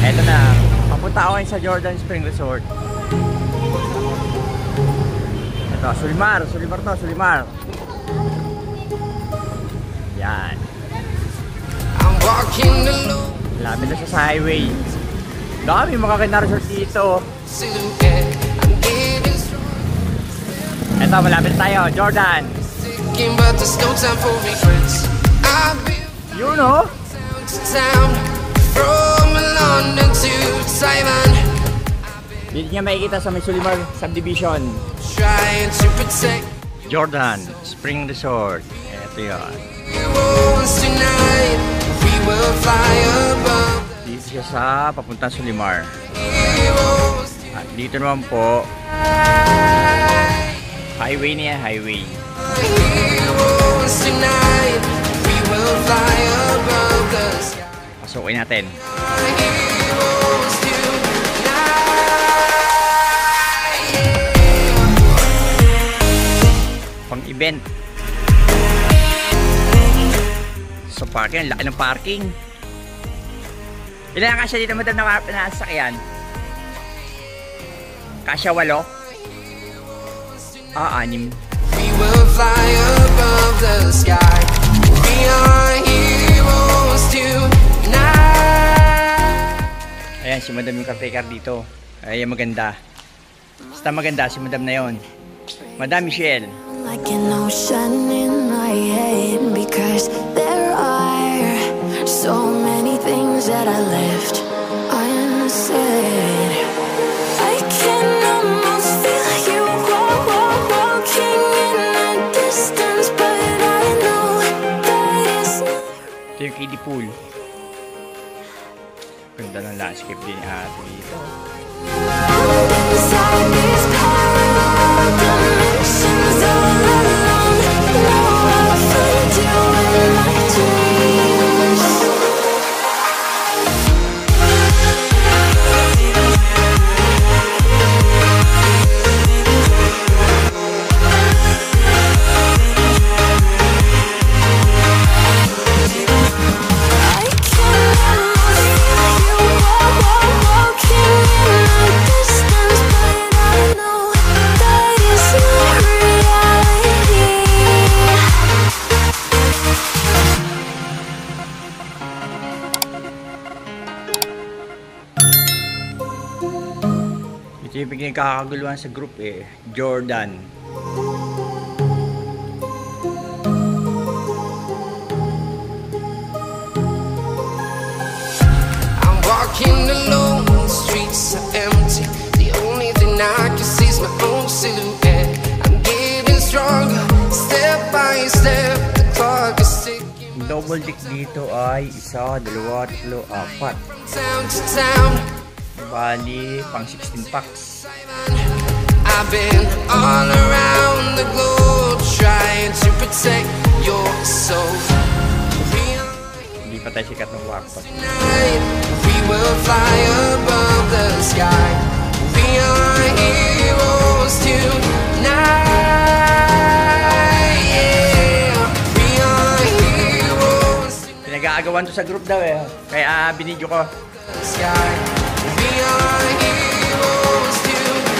Eto na, papunta ako ngayon sa Jordan Spring Resort. Ito, Sulimar to, Sulimar. Yan. Lapit na siya sa highway. Dami makakita resort dito. Ito, malapit tayo, Jordan. You know? Dito niya makikita sa may Sulimar Subdivision. Jordan Spring Resort. Ito yun. Dito siya sa papuntang Sulimar. At dito naman po highway niya, highway. Pasukin natin. Pang event. So parking, laki ng parking. Ilan ang kasya dito madam na nasakyan? Kasya 8? 6. We will fly above the sky. We are heroes tonight. Ayan si madam yung caretaker dito. Ayan maganda. Basta maganda si madam na yon. Madam Michelle. Like an ocean in my head, because there are so many things that I left unsaid. I can almost feel you walking in the distance, but I know that it's not. Ito yung kiddie pool. Ganda ng landscape din ate dito. Inside these parallel dimensions, all alone, know I'll find you in my dreams. I can almost feel you walking in the distance, but I know that it's not reality. Ito yung pinagkakaguluhan sa group eh. Jordan. I'm walking alone, the streets are empty. The only thing I can see is my own silhouette. I'm getting stronger, step by step. The clock is ticking. Double deck dito ay 1, 2, 3, 4. Town to town, Bali, pang 16 packs. I've been all around the globe trying to protect your soul. Hindi pa tayo sikat ng kwarto. Tonight, we will fly above the sky. We are heroes tonight. Yeah, we are heroes tonight. Pinag-aagawan to sa group daw eh. Kaya binidyo ko. The sky. We are heroes tonight.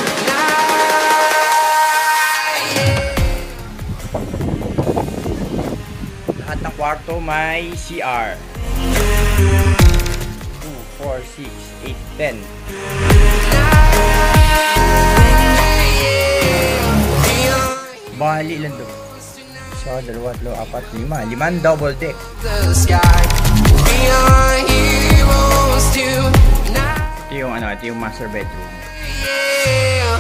Lahat ng kwarto may CR. 2, 4, 6, 8, 10. Bali ilan doon? 1, 2, 3, 4, 5. 5 double deck. The sky. We are heroes tonight. Ito yung master bedroom. Yeah.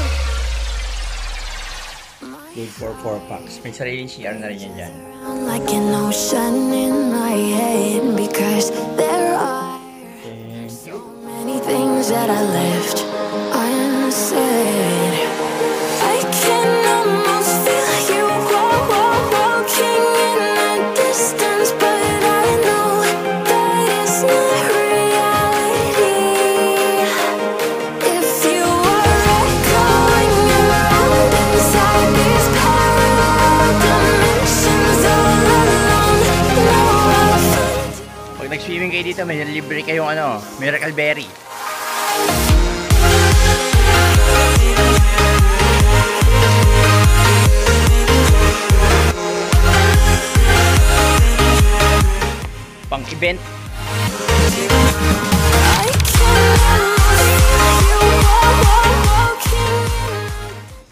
Good for 4 packs. May sariling CR na rin yan dyan. Like an ocean in my head, because there are so many things that I left unsaid. I can almost feel you walking in the distance, but I know that it's not reality. If you were echoing around inside these parallel dimensions, all alone, know I'll find you. Pag nag-swimming kayo dito, may libre kayong Miracle Berry. Pang event.